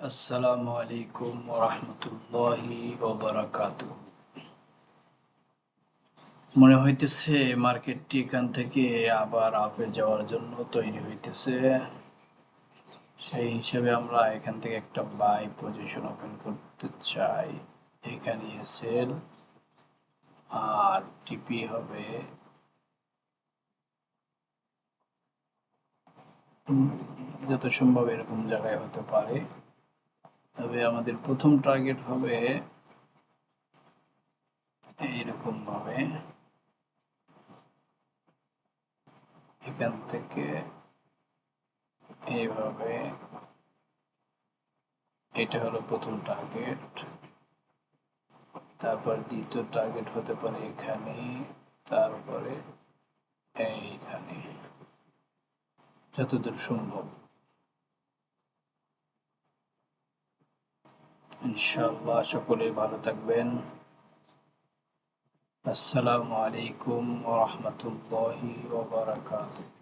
আসসালামু আলাইকুম ওরহমতুল্লাহি ওবারাকাতুহ। মনে হইতেছে মার্কেটটি এখান থেকে আবার আপে যাওয়ার জন্য তৈরি হইতেছে। সেই হিসেবে আমরা এখান থেকে একটা বাই পজিশন ওপেন করতে চাই। এখানে সেল আর টিপি হবে যত সম্ভব এরকম জায়গায় হতে পারে। তবে আমাদের প্রথম টার্গেট হবে এইরকম ভাবে, এখান থেকে এইভাবে। এটা হলো প্রথম টার্গেট। তারপর দ্বিতীয় টার্গেট হতে পারে এখানে, তারপরে এইখানে, যতদূর সম্ভব। ইনশাআল্লাহ সকলেই ভালো থাকবেন। আসসালামু আলাইকুম ওয়া রাহমাতুল্লাহি ওয়া বারাকাতুহু।